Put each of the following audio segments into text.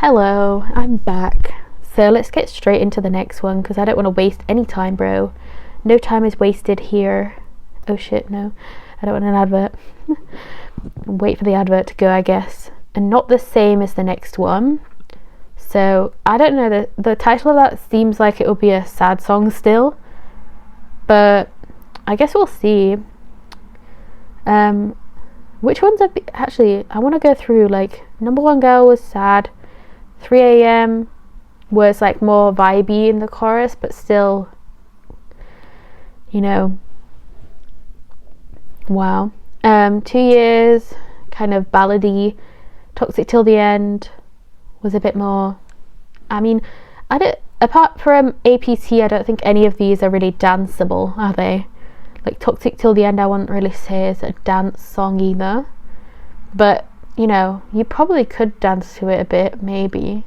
Hello, I'm back. So let's get straight into the next one because I don't want to waste any time, bro. No time is wasted here. Oh shit, no. I don't want an advert. Wait for the advert to go, I guess. And not the same as the next one. So I don't know, the title of that seems like it will be a sad song still. But I guess we'll see. Which ones have actually, I want to go through, like, Number One Girl was sad. 3 a.m. was like more vibey in the chorus, but still, you know, wow. 2 Years, kind of ballady. Toxic Till the End was a bit more, I mean, apart from APT, I don't think any of these are really danceable, are they? Like Toxic Till the End, I wouldn't really say is a dance song either, but you know, you probably could dance to it a bit, maybe.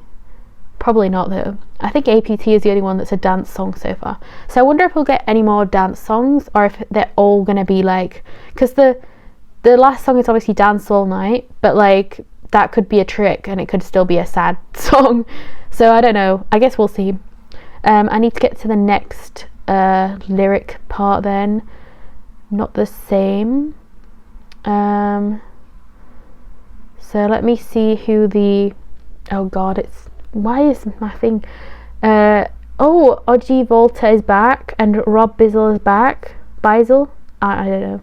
Probably not though. I think APT is the only one that's a dance song so far. So I wonder if we'll get any more dance songs, or if they're all gonna be like, because the last song is obviously Dance All Night, but like that could be a trick and it could still be a sad song. So I don't know. I guess we'll see. I need to get to the next lyric part then. Not the same. So let me see who the, oh god, it's, why is my thing, Oji Volta is back and Rob Bizzle is back. Bizzle? I don't know.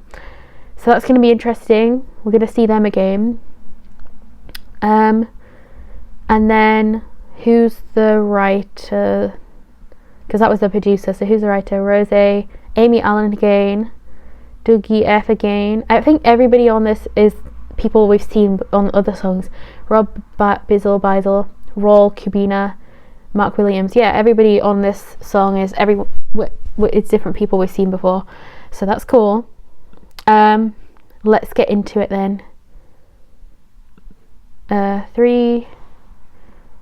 So that's going to be interesting. We're going to see them again. And then who's the writer? Because that was the producer. So who's the writer? Rosé, Amy Allen again, Dougie F again. I think everybody on this is people we've seen on other songs. Rob Bizzle, Raul, Kubina, Mark Williams. Yeah, everybody on this song is it's different people we've seen before. So that's cool. Let's get into it then. 3,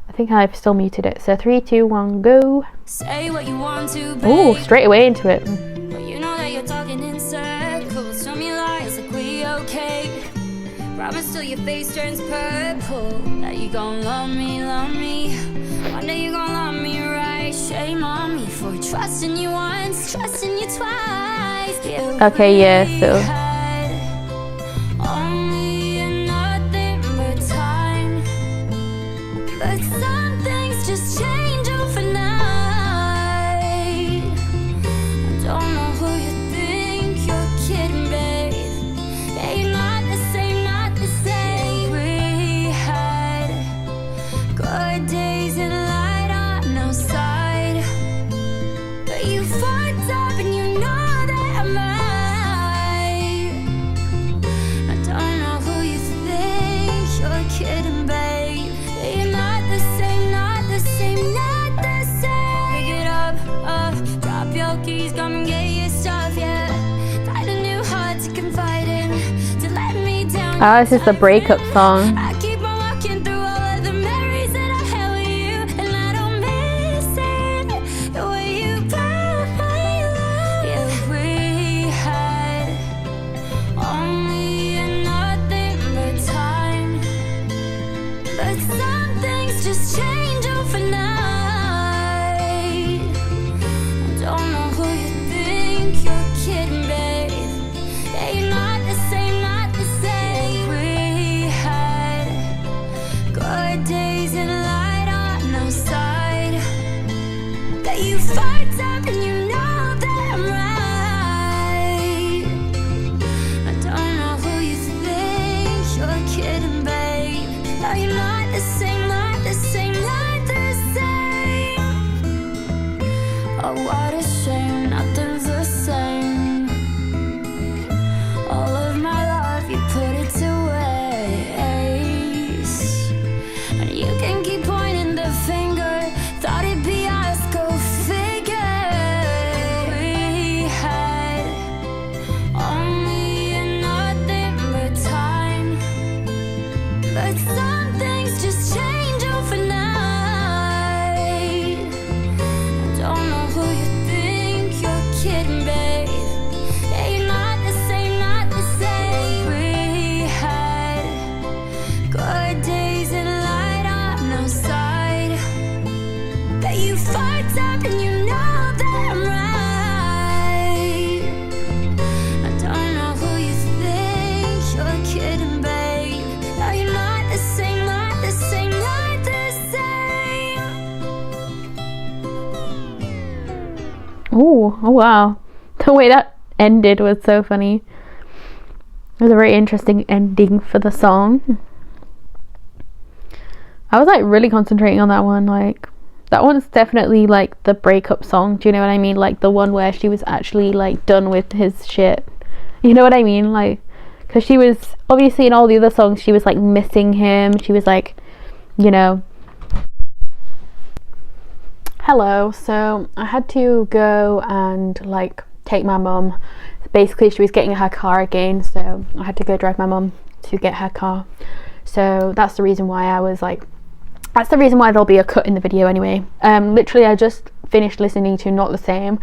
I think I've still muted it. So 3, 2, 1, go. Say what you want to, oh, straight away into it. But you know that you're talking in circles. Show me lies like we okay. Promise till your face turns purple that you gon' love me. One day you gon' love me right. Shame on me for trusting you once, trusting you twice. Okay, yeah, so only and nothing but time. But some things just change overnight. I don't know who you think you're kidding, babe. Yeah, you're not the same, not the same. We had good days and light on our side, but you fucked up and you know that I'm right. I don't know who you think you're kidding, babe. Yeah, you're not the same, not the same, not the same. Pick it up, drop your keys, come and get your stuff, yeah. Find a new heart to confide in, to let me down. ah, this is the breakup song. I keep on walking through all of the memories that I had with you, and I don't miss it, the way you brought my love. Yeah, we had only and nothing but time, but some things just change overnight. I don't know who you think you're kidding, babe. Yeah, you're not the same, not the same. We had good days and light on our side, that you fucked up and you know that I'm right. I don't know who you think you're kidding, babe. No, you're not the same, not the same, not the same. Oh, what a shame, nothing's the same. All of my life you put it to waste, and you can keep pointing the finger. Thought it'd be us, go figure. We had only and nothing but time, but some things just change overnight. I don't know who you think you fucked up and you know that I'm right. I don't know who you think you're kidding, babe. No, you're not the same, not the same, not the same. Oh wow. The way that ended was so funny. It was a very interesting ending for the song. I was like really concentrating on that one. Like, that one's definitely like the breakup song. Do you know what I mean? Like the one where she was actually like done with his shit. You know what I mean? Like, because she was obviously in all the other songs she was like missing him. She was like, you know. Hello. So I had to go and like take my mum. Basically she was getting her car again, so I had to go drive my mum to get her car. So that's the reason why that's the reason why there'll be a cut in the video anyway. Literally I just finished listening to Not the Same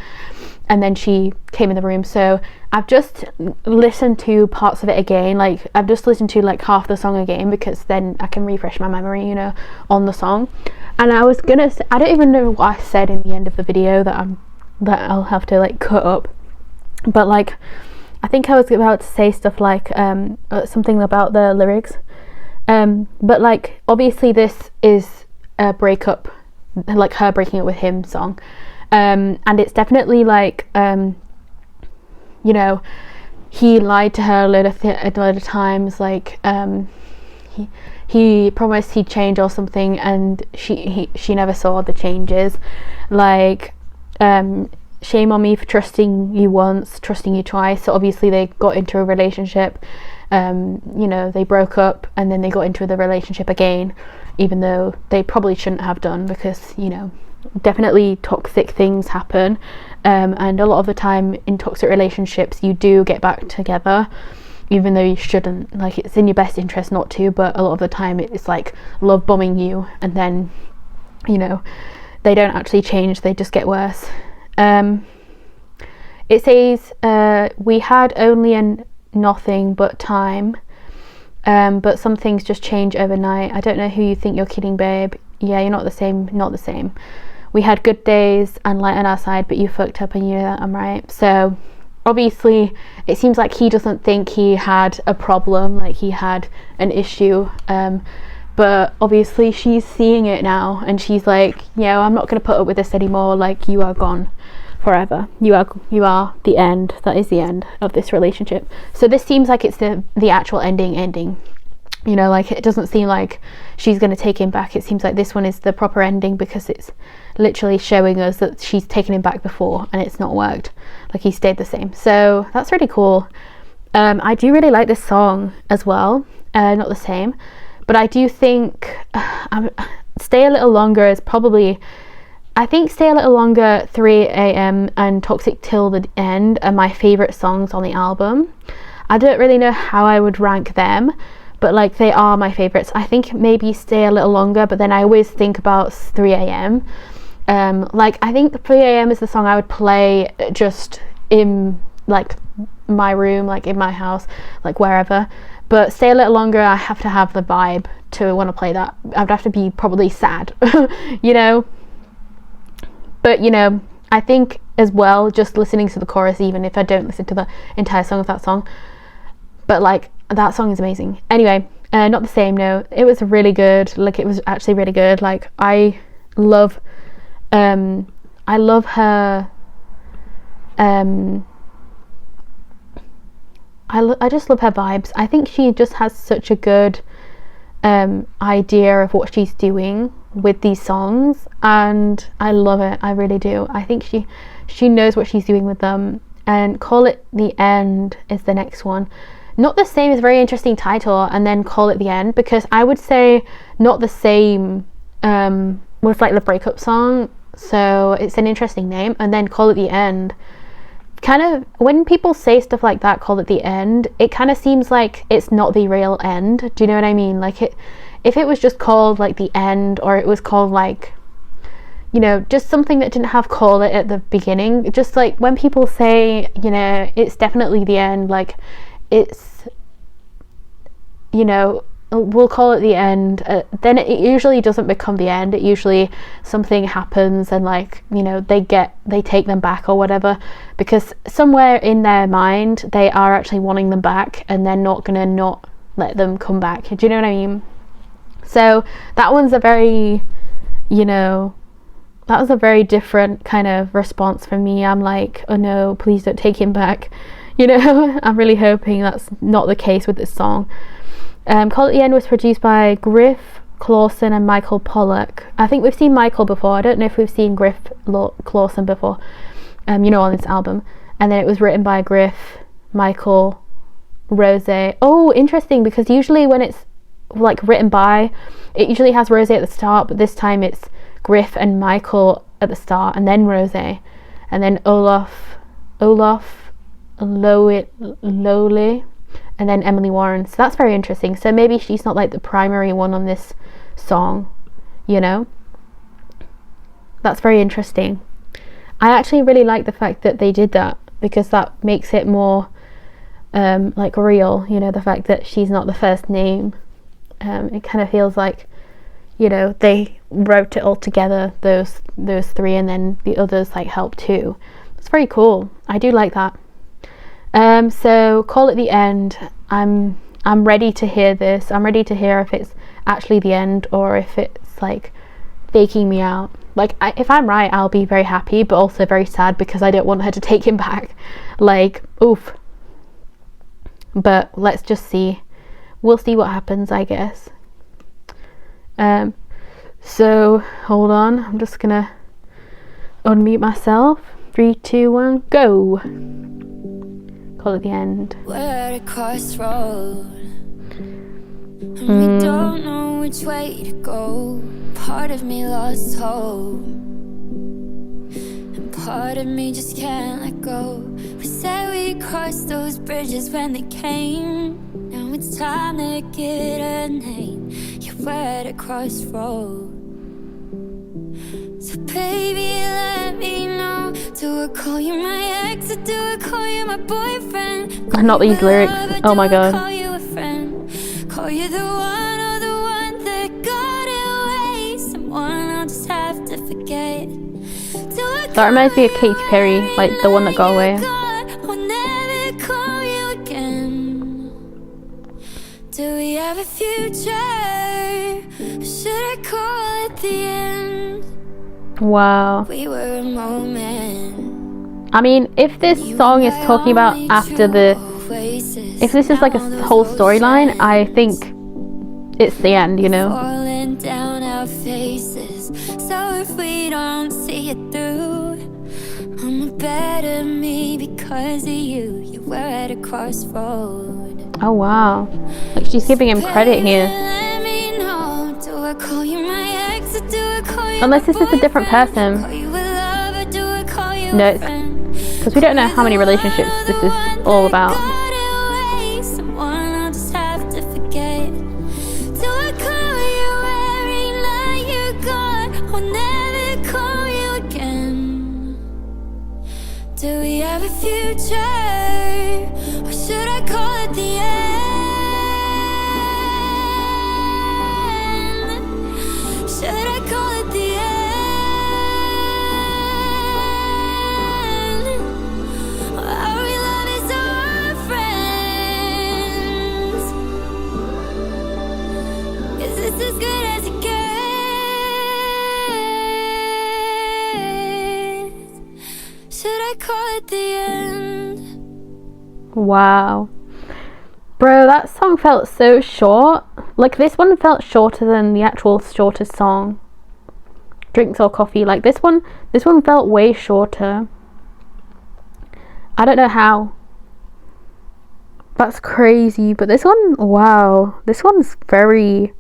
and then she came in the room, so I've just listened to parts of it again. Like I've just listened to like half the song again because then I can refresh my memory, you know, on the song. And I don't even know what I said in the end of the video that I'll have to like cut up. But like I think I was about to say stuff like something about the lyrics, but like obviously this is a breakup, like her breaking up with him song, and it's definitely like you know, he lied to her a lot of times, like he promised he'd change or something and she never saw the changes. Like shame on me for trusting you once, trusting you twice. So obviously they got into a relationship, you know, they broke up and then they got into the relationship again, even though they probably shouldn't have done, because, you know, definitely toxic things happen, and a lot of the time in toxic relationships you do get back together even though you shouldn't. Like, it's in your best interest not to, but a lot of the time it's like love bombing you and then, you know, they don't actually change, they just get worse. It says we had only nothing but time, but some things just change overnight. I don't know who you think you're kidding, babe. Yeah, you're not the same, not the same. We had good days and light on our side, but you fucked up and you know that I'm right. So obviously it seems like he doesn't think he had a problem, like he had an issue, but obviously she's seeing it now and she's like, yeah, I'm not going to put up with this anymore. Like, you are gone forever. You are the end. That is the end of this relationship. So this seems like it's the actual ending, you know, like it doesn't seem like she's going to take him back. It seems like this one is the proper ending because it's literally showing us that she's taken him back before and it's not worked, like he stayed the same. So that's really cool. I do really like this song as well. Not the same, but I do think Stay a Little Longer is probably, I think Stay a Little Longer, 3 a.m. and Toxic Till the End are my favourite songs on the album. I don't really know how I would rank them, but like they are my favourites. I think maybe Stay a Little Longer, but then I always think about 3 a.m. Like I think 3 a.m. is the song I would play just in like my room, like in my house, like wherever. But Stay a Little Longer, I have to have the vibe to want to play that. I'd have to be probably sad, you know. But you know, I think as well, just listening to the chorus, even if I don't listen to the entire song of that song, but like that song is amazing. Anyway, Not the Same. No, it was really good. Like, it was actually really good. Like, I love her. I just love her vibes. I think she just has such a good idea of what she's doing with these songs, and I love it. I really do. I think she knows what she's doing with them. And Call It the End is the next one. Not the Same is a very interesting title, and then Call It the End, because I would say Not the Same was like the breakup song, so it's an interesting name. And then Call It the End, kind of, when people say stuff like that, Call It the End, it kind of seems like it's not the real end. Do you know what I mean? Like, if it was just called like the end, or it was called like, you know, just something that didn't have Call It at the beginning, just like when people say, you know, it's definitely the end, like it's, you know, we'll call it the end, then it usually doesn't become the end. It usually something happens and like, you know, they take them back or whatever, because somewhere in their mind they are actually wanting them back and they're not gonna not let them come back. Do you know what I mean? So that one's a very, you know, that was a very different kind of response from me. I'm like, oh no, please don't take him back, you know. I'm really hoping that's not the case with this song. Call at the End was produced by Griff Clawson and Michael Pollock. I think we've seen Michael before. I don't know if we've seen Griff Clawson before, you know, on this album. And then it was written by Griff, Michael, Rosé. Oh, interesting, because usually when it's like written by, it usually has Rosé at the start, but this time it's Griff and Michael at the start and then Rosé, and then Olaf Lowley, and then Emily Warren. So that's very interesting. So maybe she's not like the primary one on this song, you know. That's very interesting. I actually really like the fact that they did that, because that makes it more like real, you know, the fact that she's not the first name. It kind of feels like, you know, they wrote it all together, those three, and then the others like helped too. It's very cool. I do like that. So Call It the End, I'm ready to hear this. I'm ready to hear if it's actually the end or if it's like faking me out. Like, if I'm right, I'll be very happy, but also very sad because I don't want her to take him back. Like, oof. But let's just see. We'll see what happens, I guess. So hold on, I'm just gonna unmute myself. 3, 2, 1, go. Call It the End. We're at a crossroad, and we don't know which way to go. Part of me lost hope, and part of me just can't let go. We said we'd cross those bridges when they came. Now it's time to get a name. Yeah, we're at a crossroad. So baby, let me know. Do I call you my ex or do I call you my boyfriend? Not these lyrics. Oh my god. Call you a friend. Call you the one or the one that got away. Someone I'll just have to forget. That reminds me of Katy Perry, like the one that got away. I'll never call you again. Do we have a future? Or should I call it the end? Wow. We were a moment. I mean, if this song is talking about after the, if this is like a whole storyline, I think it's the end, you know. Falling down our faces. So if we don't see it through, I'm a better me because of you. You were at a crossroad. Oh wow. Like she's giving him credit here. Let me know. Do I call you my ex or do I call you Unless this is a different person. Call you a lover, do I call you No, a friend? because we don't know how many relationships this is all about. Someone I'll just have to forget. Do I call you every night you're gone? I'll never call you again. Do we have a future? Or should I call it the end? Should I call it the end? Our love is our friends. Is this as good as it gets? Should I call it the end? Wow. Bro, that song felt so short. Like this one felt shorter than the actual shortest song. Drinks or Coffee. Like this one felt way shorter. I don't know how. That's crazy. But this one, wow. This one's very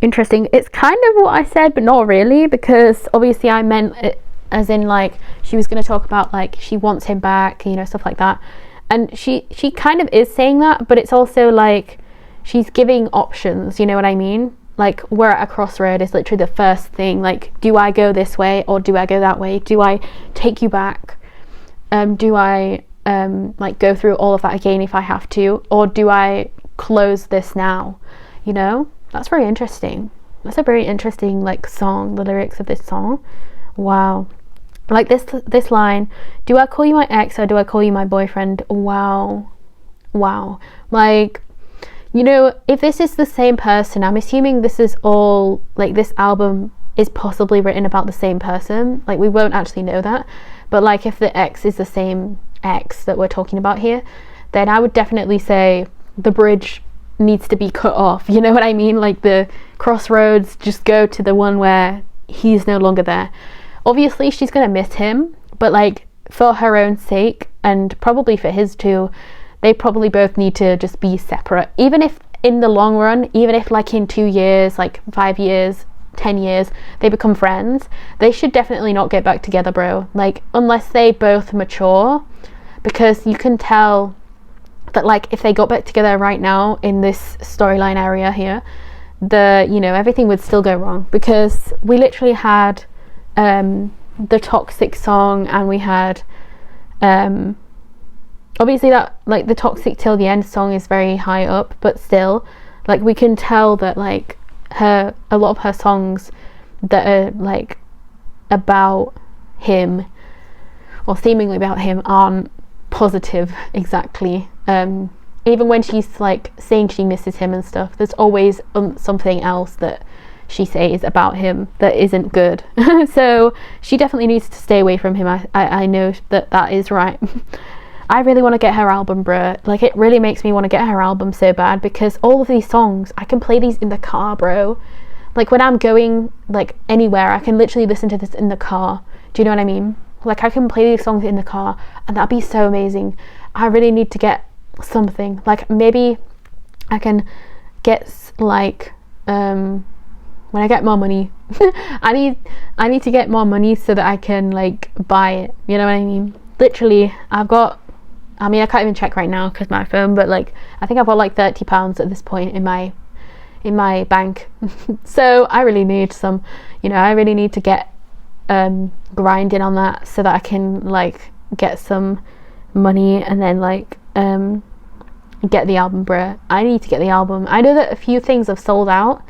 interesting. It's kind of what I said, but not really, because obviously I meant it as in like she was going to talk about like she wants him back, you know, stuff like that. And she kind of is saying that, but it's also like she's giving options, you know what I mean? Like we're at a crossroad is literally the first thing. Like, do I go this way or do I go that way? Do I take you back? Do I like go through all of that again if I have to, or do I close this now? you know? That's very interesting. That's a very interesting like song, the lyrics of this song. Wow. Like this line, do I call you my ex or do I call you my boyfriend? Wow. Like, you know, if this is the same person, I'm assuming this is all, like, this album is possibly written about the same person. Like, we won't actually know that, but like if the ex is the same ex that we're talking about here, then I would definitely say the bridge needs to be cut off, you know what I mean? Like, the crossroads, just go to the one where he's no longer there. Obviously she's gonna miss him, but like for her own sake and probably for his too, they probably both need to just be separate. Even if in the long run, even if like in 2 years, like 5 years, 10 years, they become friends, they should definitely not get back together, bro. Like, unless they both mature, because you can tell that like if they got back together right now in this storyline area here, you know, everything would still go wrong, because we literally had the Toxic song, and we had obviously that, like, the Toxic Till the End song is very high up, but still, like, we can tell that like a lot of her songs that are like about him or seemingly about him aren't positive exactly. Even when she's like saying she misses him and stuff, there's always something else that she says about him that isn't good. So she definitely needs to stay away from him. I know that is right. I really want to get her album, bro. Like, it really makes me want to get her album so bad, because all of these songs, I can play these in the car, bro. Like, when I'm going like anywhere, I can literally listen to this in the car. Do you know what I mean? Like, I can play these songs in the car, and that'd be so amazing. I really need to get something, like, maybe I can get like when I get more money, I need to get more money so that I can like buy it, you know what I mean? Literally, I can't even check right now because my phone, but like I think I've got like £30 at this point in my bank. So I really need some, you know, I really need to get grinding on that so that I can like get some money and then like get the album, bruh. I need to get the album. I know that a few things have sold out,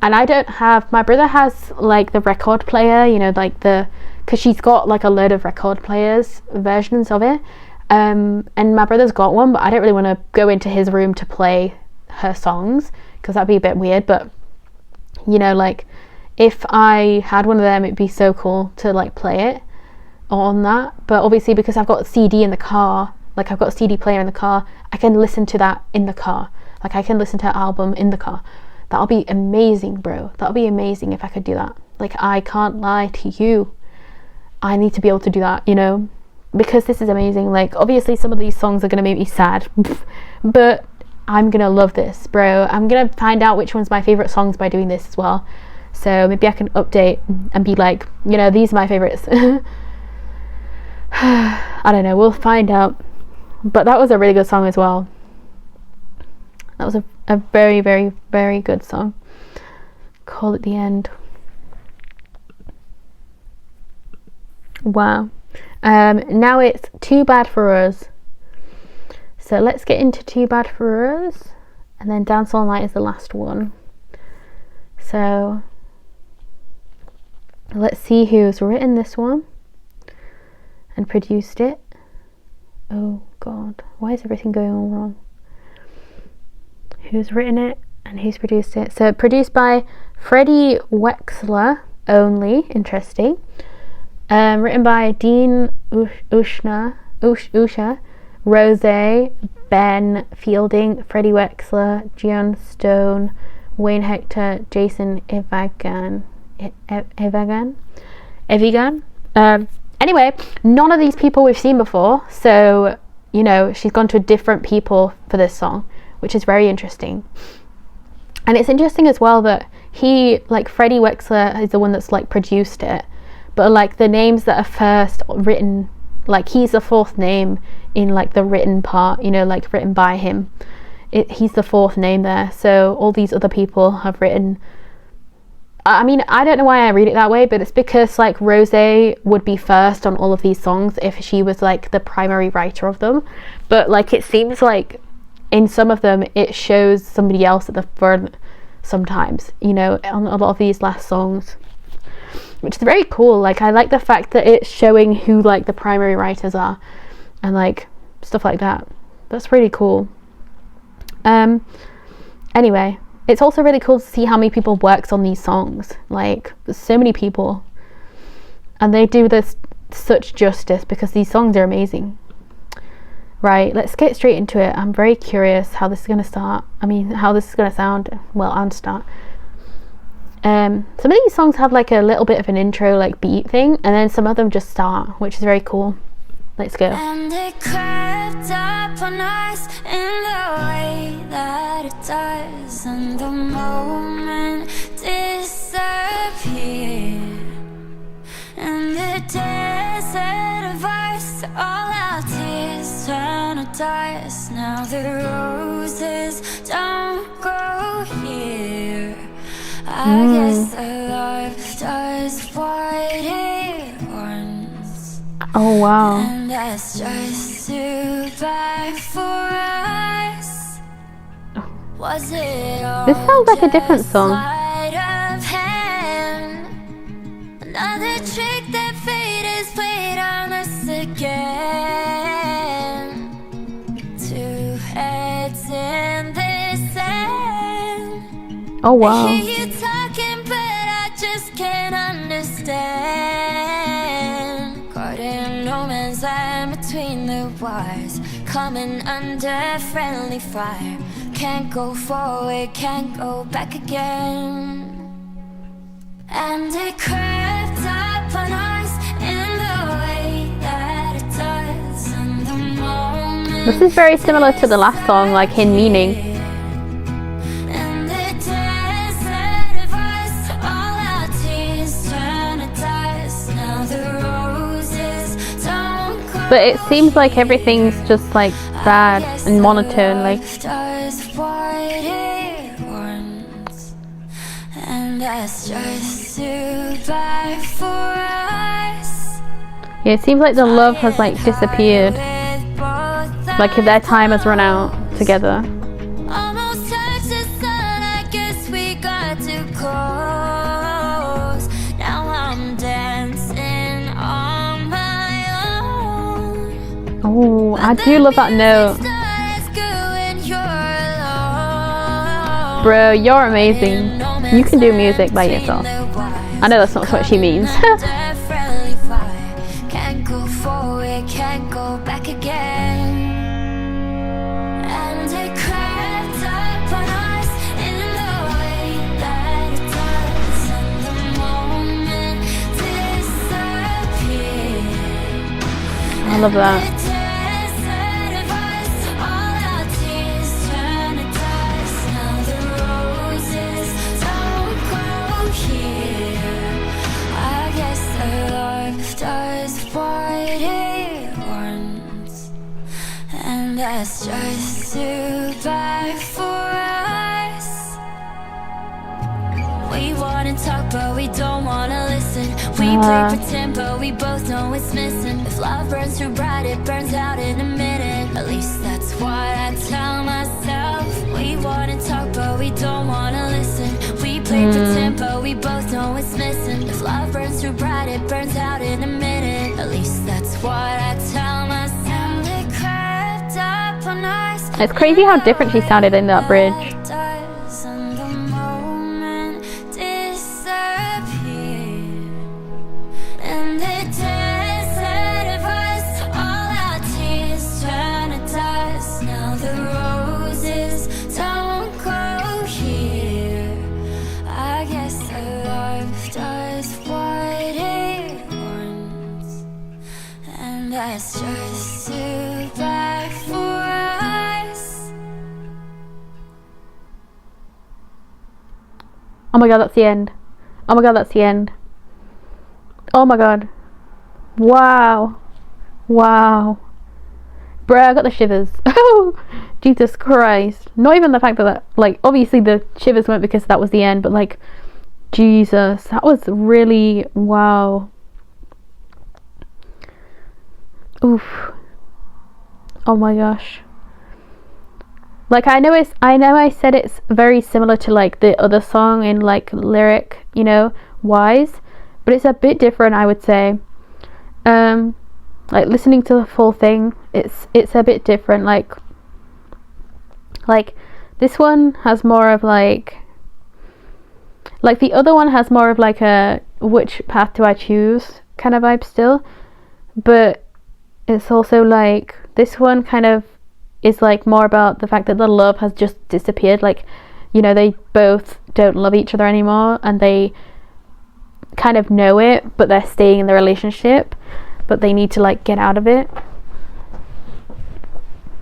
and I don't have, my brother has like the record player, you know, like because she's got like a load of record players versions of it, and my brother's got one, but I don't really want to go into his room to play her songs because that'd be a bit weird. But you know, like if I had one of them, it'd be so cool to like play it on that. But obviously, because I've got a CD in the car, like I've got a CD player in the car, I can listen to that in the car. Like I can listen to her album in the car. That'll be amazing, bro. That'll be amazing if I could do that. Like, I can't lie to you, I need to be able to do that, you know, because this is amazing. Like, obviously some of these songs are gonna make me sad, but I'm gonna love this, bro. I'm gonna find out which one's my favorite songs by doing this as well. So maybe I can update and be like, you know, these are my favorites. I don't know, we'll find out. But that was a really good song as well. That was a very, very, very good song. Call It the End. Wow. Now it's Too Bad for Us. So let's get into Too Bad for Us, and then Dance All Night is the last one. So let's see who's written this one and produced it. Oh god, why is everything going all wrong? Who's written it and who's produced it? So produced by Freddie Wexler only. Interesting. Written by Dean Usha, Rosé, Ben Fielding, Freddie Wexler, Gian Stone, Wayne Hector, Jason Evigan. Anyway, none of these people we've seen before, so you know, she's gone to different people for this song, which is very interesting. And it's interesting as well that Freddie Wexler is the one that's like produced it, but like the names that are first written, like he's the fourth name in like the written part, you know, like written by him. He's the fourth name there, so all these other people have written. I mean, I don't know why I read it that way, but it's because like Rosé would be first on all of these songs if she was like the primary writer of them, but like it seems like in some of them it shows somebody else at the front, sometimes, you know, on a lot of these last songs, which is very cool. Like, I like the fact that it's showing who like the primary writers are and like stuff like that. That's really cool. Anyway, it's also really cool to see how many people works on these songs. Like, there's so many people, and they do this such justice because these songs are amazing. Right, let's get straight into it. I'm very curious how this is going to start. I mean, how this is going to sound, well, and start. Some of these songs have like a little bit of an intro, like beat thing, and then some of them just start, which is very cool. Let's go. And it crept up on us in the way that it does, and the moment disappeared. And the desert of us, all our tears turn to dust. Now the roses don't grow here. I guess the love does what it wants. Oh wow. And that's just too bad for us. Was it all This sounds like a different song. sleight of hand? Another trick that fate has played on us again. Two heads in this end. Oh wow. I hear you talking, but I just can't understand. Caught in no man's land between the wires, coming under friendly fire. Can't go forward, can't go back again. And it crept up on us in the way that it does, and the moment This is very similar to the last song, like in meaning. and the desert of us, all our tears turn to dust. Now the roses don't grow. But it seems like everything's just like sad and monotone, like. Does what it wants, and that's just too bad for us. Yeah, it seems like the love has like disappeared. Like if their time has run out together. Almost touched the sun, I guess we got too close. Now I'm dancing on my own. Oh, I do love that note. Bro, you're amazing. You can do music by yourself. I know that's not what she means. Can't go forward, can't go back again. And it crept up on us in the way that it does, and the moment disappeared. I love that. That's just too bad for us. We wanna talk but we don't wanna listen. We play pretend but we both know it's missing. If love burns too bright it burns out in a minute. At least that's what I tell myself. We wanna talk but we don't wanna listen. We play pretend but we both know it's missing. If love burns too bright it burns out in a minute. At least that's what I tell myself. It's crazy how different she sounded in that bridge. And the moment disappeared. And the desert of us, all our tears turn to dust. Now the roses don't grow here. I guess the love does what it wants, and that's just too bad for us. Oh my god, that's the end. Oh my god, that's the end. Oh my god. Wow. Wow. Bruh, I got the shivers. Oh, Jesus Christ. Not even the fact that, like, obviously the shivers weren't because that was the end, but like, Jesus, that was really, wow. Oof. Oh my gosh. Like I know I said it's very similar to like the other song in like lyric, you know, wise, but it's a bit different, I would say. Like listening to the full thing, it's a bit different. Like this one has more of like the other one has more of like a which path do I choose kind of vibe still, but it's also like this one kind of is like more about the fact that the love has just disappeared. Like, you know, they both don't love each other anymore and they kind of know it, but they're staying in the relationship, but they need to like get out of it,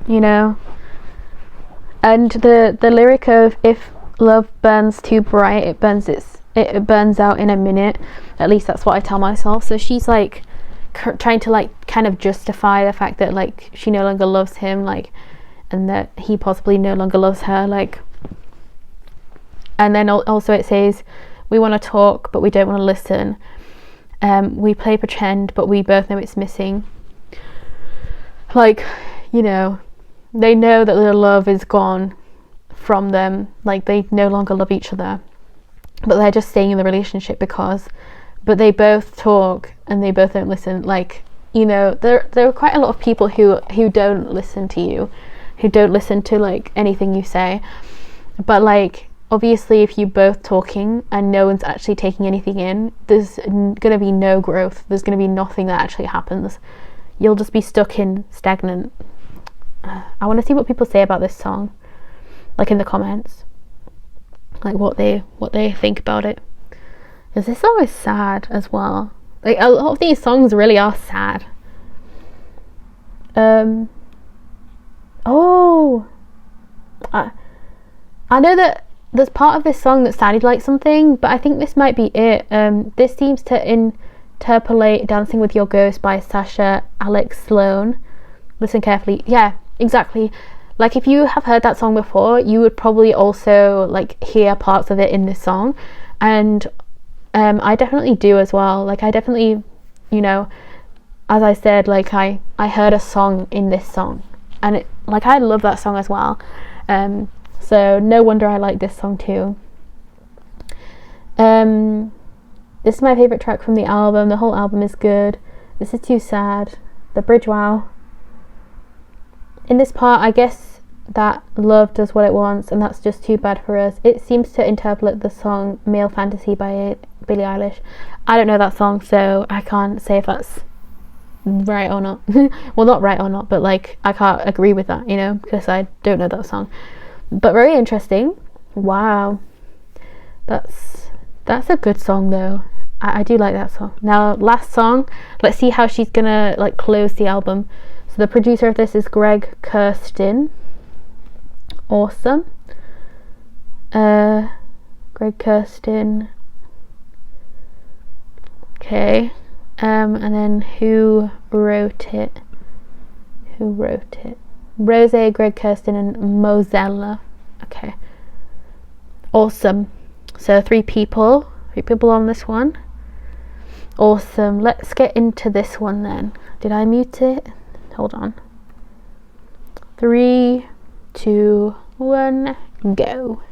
you know. And the lyric of if love burns too bright, it burns out in a minute. At least that's what I tell myself. So she's like trying to like kind of justify the fact that like she no longer loves him, like, and that he possibly no longer loves her, like. And then also it says we want to talk but we don't want to listen, we play pretend but we both know it's missing. Like, you know, they know that their love is gone from them, like they no longer love each other, but they're just staying in the relationship but they both talk and they both don't listen. Like, you know, there are quite a lot of people who don't listen to you, who don't listen to like anything you say, but like obviously if you're both talking and no one's actually taking anything in, there's gonna be no growth, there's gonna be nothing that actually happens. You'll just be stuck in stagnant. I want to see what people say about this song, like in the comments, like what they think about it, because this song is sad as well. Like a lot of these songs really are sad. I know that there's part of this song that sounded like something, but I think this might be it. This seems to interpolate Dancing with Your Ghost by Sasha Alex Sloan. Listen carefully. Yeah, exactly. Like if you have heard that song before, you would probably also like hear parts of it in this song, and I definitely do as well. Like I definitely, you know, as I said, like I heard a song in this song, and it, like I love that song as well. So no wonder I like this song too. This is my favourite track from the album. The whole album is good. This is too sad. The bridge, wow. In this part, I guess that love does what it wants, and that's just too bad for us. It seems to interpolate the song Male Fantasy by Billie Eilish. I don't know that song, so I can't say if that's right or not. Well, not right or not, but like I can't agree with that, you know, because I don't know that song. But very interesting. Wow, that's a good song though. I do like that song. Now last song, let's see how she's gonna like close the album. So the producer of this is Greg Kurstin. Awesome. Greg Kurstin. Okay. And then who wrote it? Rosé, Greg Kurstin, and Mozella. Okay. Awesome. So three people on this one. Awesome. Let's get into this one then. Did I mute it? Hold on. 3, 2, 1, go.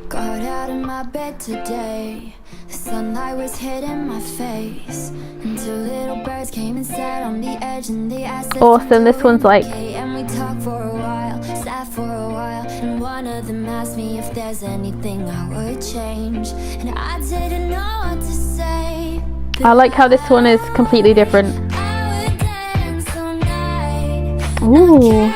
Got out of my bed today. The sunlight was hitting my face, and 2 little birds came and sat on the edge, and they asked us Awesome. This one's like, and we talked for a while, sat for a while, and one of them asked me if there's anything I would change, and I didn't know what to say. I like how this one is completely different. I would dance all night. Ooh.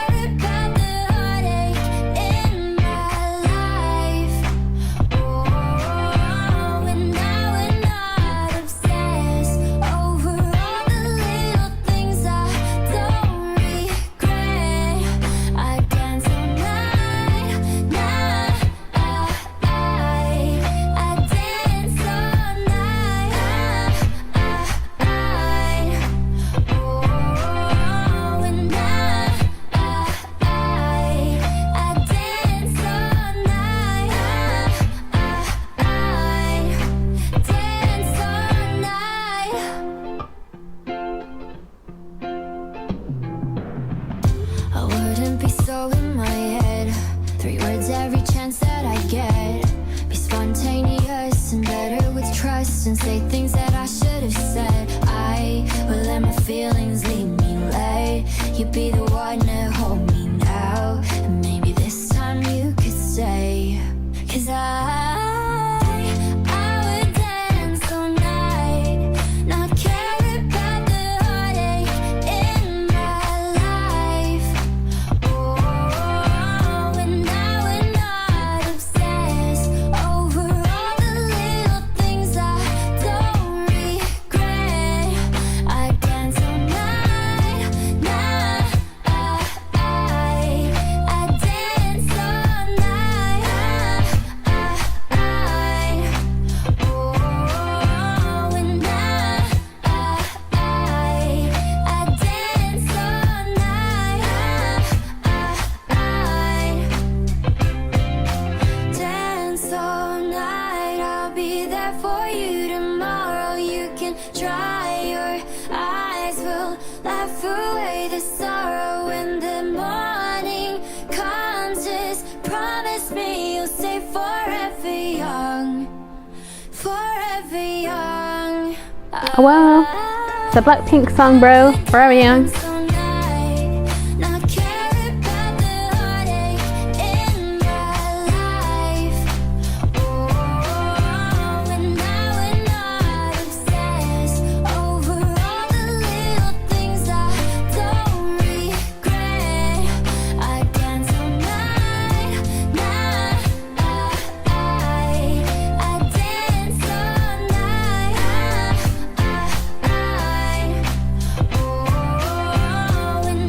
words every chance that I get. Be spontaneous and better with trust, and say things that I should have said. I will let my feelings lead me, let you be the one to hold me now. And maybe this time you could say, 'cause I would dance all night, not care about the heartache in my life. Oh, and I would not obsess over all the little things I don't regret. I dance all night, night. I dance all night. Oh, and I dance all night. Dance all night. I'll be there for you tomorrow. You can try, your eyes will laugh away the sorrow when the morning comes. Just promise me you'll stay forever young, forever young. Oh wow, it's a Blackpink song, bro. Forever Young. Dance all night, not care about the heartache in my life. Oh, and I would not obsess over all the little things I don't regret. I dance all night, night. I dance all night. Oh, and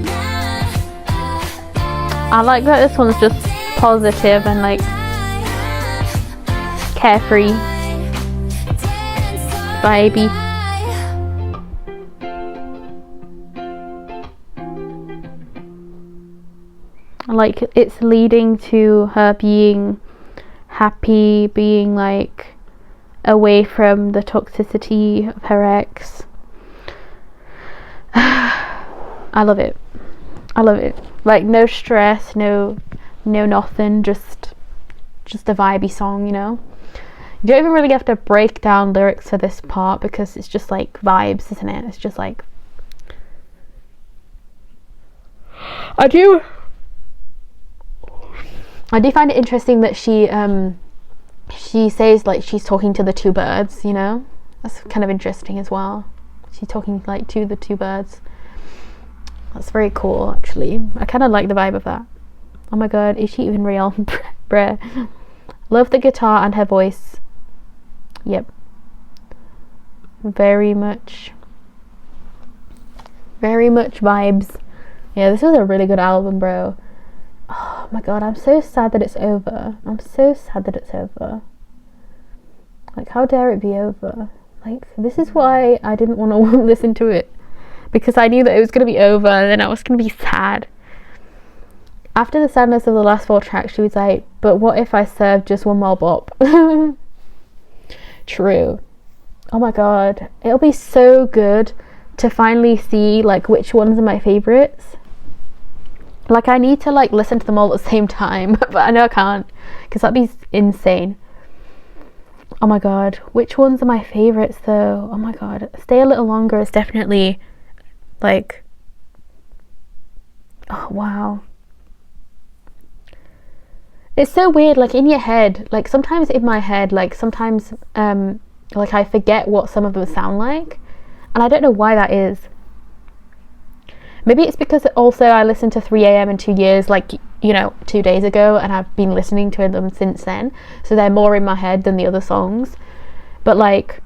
I like that this one's just positive and like carefree, vibey. Like it's leading to her being happy, being like away from the toxicity of her ex. I love it. I love it. Like no stress, no nothing, just a vibey song, you know. You don't even really have to break down lyrics for this part because it's just like vibes, isn't it? It's just like I do find it interesting that she says like she's talking to the two birds, you know. That's kind of interesting as well. She's talking like to the two birds. That's very cool, actually. I kind of like the vibe of that. Oh my god, is she even real? Bruh. Love the guitar and her voice. Yep. Very much vibes. Yeah, this was a really good album, bro. Oh my god, I'm so sad that it's over. I'm so sad that it's over. Like, how dare it be over? Like, this is why I didn't want to listen to it. Because I knew that it was going to be over and then I was going to be sad. After the sadness of the last 4 tracks, she was like, but what if I served just one more bop? True. Oh my god. It'll be so good to finally see like which ones are my favourites. Like I need to like listen to them all at the same time. But I know I can't. Because that'd be insane. Oh my god. Which ones are my favourites though? Oh my god. Stay a Little Longer is definitely like, oh wow. It's so weird, like in your head, like sometimes in my head, like sometimes like I forget what some of them sound like, and I don't know why that is. Maybe it's because also I listened to 3 AM in 2 years, like, you know, 2 days ago, and I've been listening to them since then, so they're more in my head than the other songs. But like,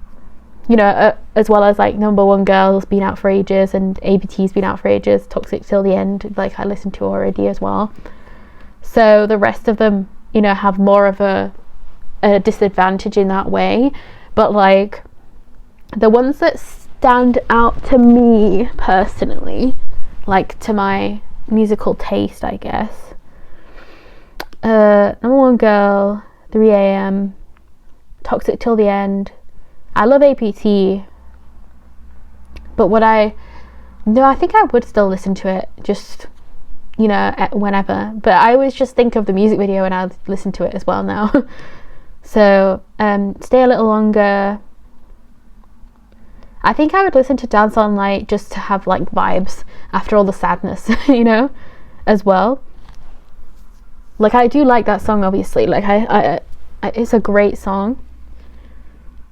you know, as well as like Number One Girl's been out for ages and ABT's been out for ages, Toxic Till the End, like I listened to already as well. So the rest of them, you know, have more of a disadvantage in that way. But like the ones that stand out to me personally, like to my musical taste, I guess, Number One Girl, 3 AM, Toxic Till the End. I love APT, but I think I would still listen to it just you know, whenever. But I always just think of the music video and I'll listen to it as well now. So Stay a Little Longer. I think I would listen to Dance All Night just to have like vibes after all the sadness, you know, as well. Like, I do like that song, obviously. Like, I it's a great song.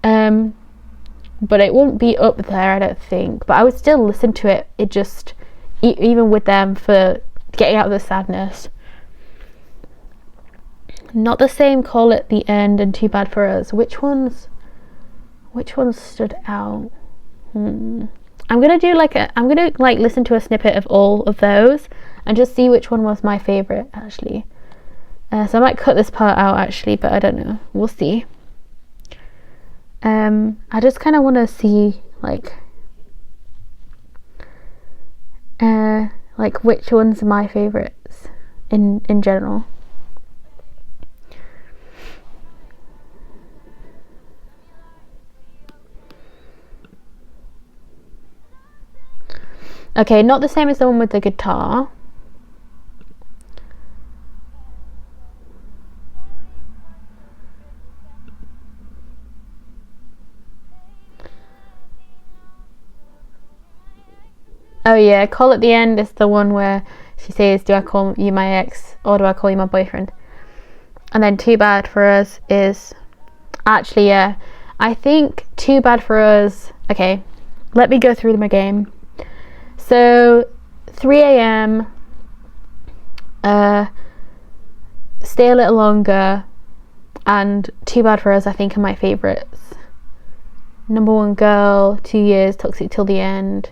But it won't be up there, I don't think. But I would still listen to it. It just, even with them, for getting out of the sadness. Not the Same, Call at the End, and Too Bad for Us. Which ones stood out? I'm gonna listen to a snippet of all of those and just see which one was my favorite, actually. So I might cut this part out, actually, but I don't know. We'll see. I just kind of want to see like which ones are my favorites in general. Okay, Not the Same as the one with the guitar. Oh yeah, Call at the End is the one where she says, do I call you my ex or do I call you my boyfriend? And then Too Bad for Us is actually, yeah, I think Too Bad for Us. Okay, let me go through them again. So 3 a.m, Stay a Little Longer, and Too Bad for Us I think are my favourites. Number One Girl, 2 Years, Toxic Till the End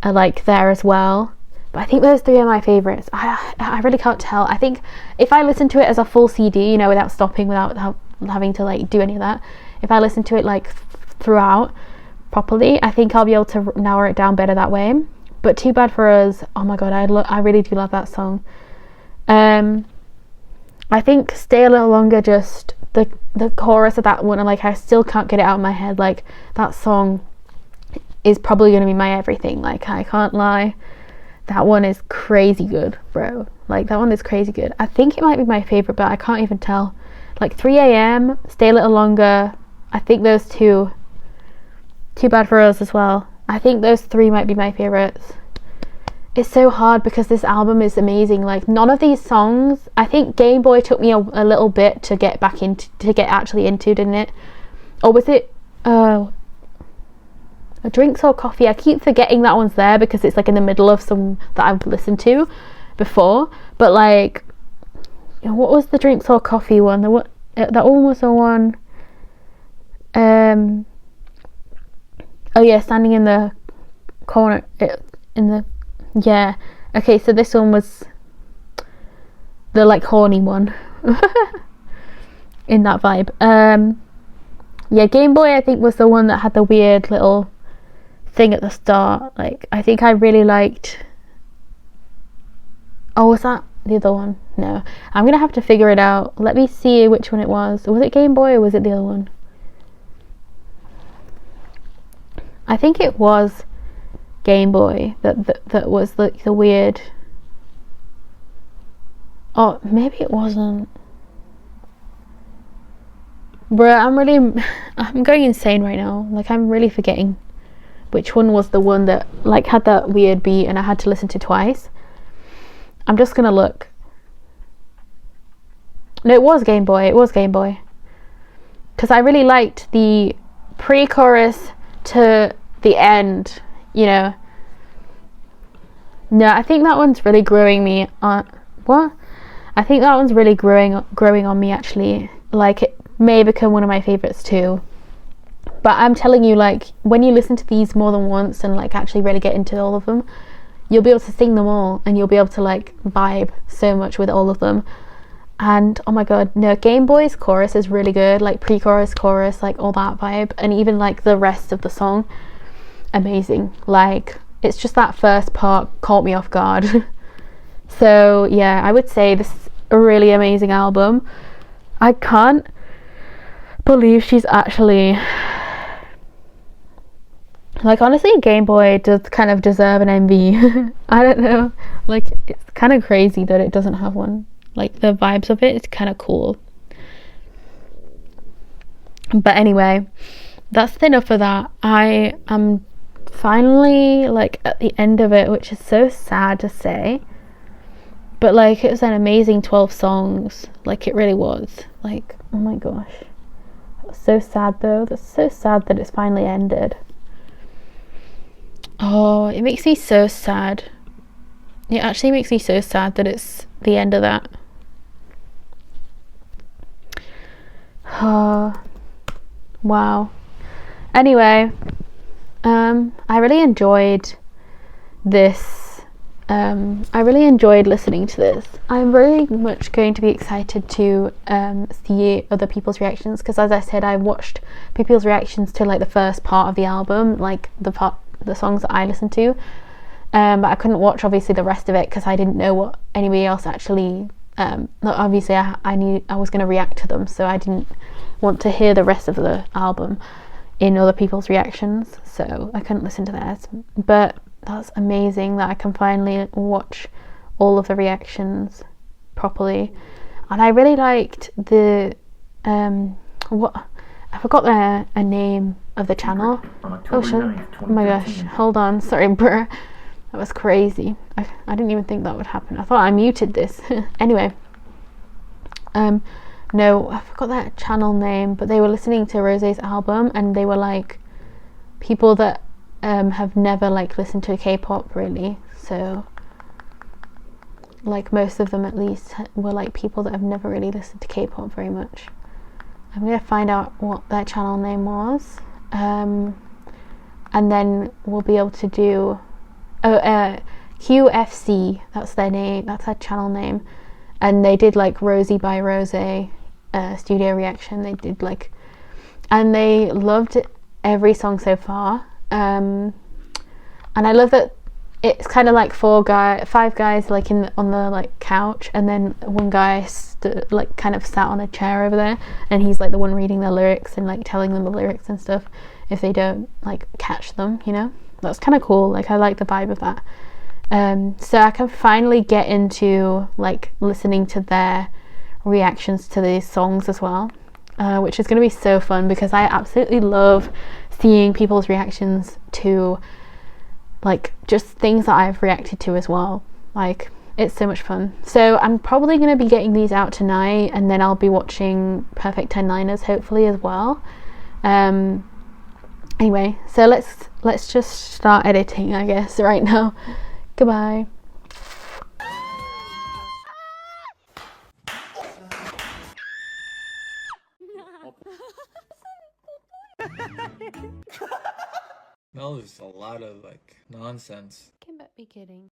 are like there as well. But I think those three are my favourites. I really can't tell. I think if I listen to it as a full CD, you know, without stopping, without having to like do any of that, if I listen to it like throughout properly, I think I'll be able to narrow it down better that way. But Too Bad for Us, oh my god, I really do love that song. I think Stay a Little Longer, just the chorus of that one, and like I still can't get it out of my head. Like, that song is probably going to be my everything. Like, I can't lie, that one is crazy good, bro. Like, that one is crazy good. I think it might be my favourite, but I can't even tell. Like 3 a.m, Stay a Little Longer, I think those two. Too Bad for Us as well. I think those three might be my favourites. It's so hard because this album is amazing. Like, none of these songs, I think Game Boy took me a little bit to get back into, to get actually into, didn't it? Or was it Drinks or Coffee? I keep forgetting that one's there because it's like in the middle of some that I've listened to before. But like, you know, what was the Drinks or Coffee one? That one was the one. Oh yeah, Standing in the Corner. Yeah. Okay, so this one was the like horny one in that vibe. Yeah, Game Boy I think was the one that had the weird little thing at the start. Like, I think I really liked. Oh, was that the other one? No, I'm gonna have to figure it out. Let me see which one it was. Was it Game Boy or was it the other one? I think it was Game Boy that was the weird. Oh, maybe it wasn't. Bruh, I'm going insane right now. Like, I'm really forgetting which one was the one that like had that weird beat and I had to listen to twice. I'm just gonna look. No, it was Game Boy. It was Game Boy. Because I really liked the pre-chorus to the end, you know. No, I think that one's really growing me on. What? I think that one's really growing on me, actually. Like, it may become one of my favorites too. But I'm telling you, like, when you listen to these more than once and like actually really get into all of them, you'll be able to sing them all and you'll be able to like vibe so much with all of them. And oh my god, no, Game Boy's chorus is really good. Like, pre-chorus, chorus, like all that vibe, and even like the rest of the song, amazing. Like, it's just that first part caught me off guard. So yeah, I would say this is a really amazing album. I can't believe she's actually Like, honestly, Game Boy does kind of deserve an MV. I don't know. Like, it's kind of crazy that it doesn't have one. Like, the vibes of it is kind of cool. But anyway, that's enough of that. I am finally, like, at the end of it, which is so sad to say. But, like, it was an amazing 12 songs. Like, it really was. Like, oh my gosh. That was so sad, though. That's so sad that it's finally ended. Oh, it makes me so sad. It actually makes me so sad that it's the end of that. Oh, wow. Anyway, I really enjoyed this. I really enjoyed listening to this. I'm very much going to be excited to see other people's reactions, because as I said, I watched people's reactions to like the first part of the album, like the songs that I listened to, but I couldn't watch obviously the rest of it because I didn't know what anybody else actually obviously I knew I was going to react to them, so I didn't want to hear the rest of the album in other people's reactions, so I couldn't listen to theirs. But that's amazing that I can finally watch all of the reactions properly. And I really liked the I forgot a name of the channel. Oh my gosh, hold on, sorry bruh, that was crazy. I didn't even think that would happen. I thought I muted this. Anyway, no, I forgot that channel name, but they were listening to Rosé's album, and they were like people that have never like listened to K-pop really, so like most of them at least were like people that have never really listened to K-pop very much. I'm gonna find out what their channel name was, and then we'll be able to do QFC, that's their name, that's their channel name, and they did like Rosie by Rosé studio reaction. They did like, and they loved every song so far. And I love that it's kind of like five guys like on the like couch, and then one guy like kind of sat on a chair over there, and he's like the one reading the lyrics and like telling them the lyrics and stuff if they don't like catch them, you know. That's kind of cool. Like, I like the vibe of that. So I can finally get into like listening to their reactions to these songs as well, which is going to be so fun, because I absolutely love seeing people's reactions to like just things that I've reacted to as well. Like, it's so much fun. So I'm probably going to be getting these out tonight, and then I'll be watching Perfect 10 Liners hopefully as well. Anyway, so let's just start editing, I guess, right now. Goodbye. That was a lot of like nonsense. Can't be kidding.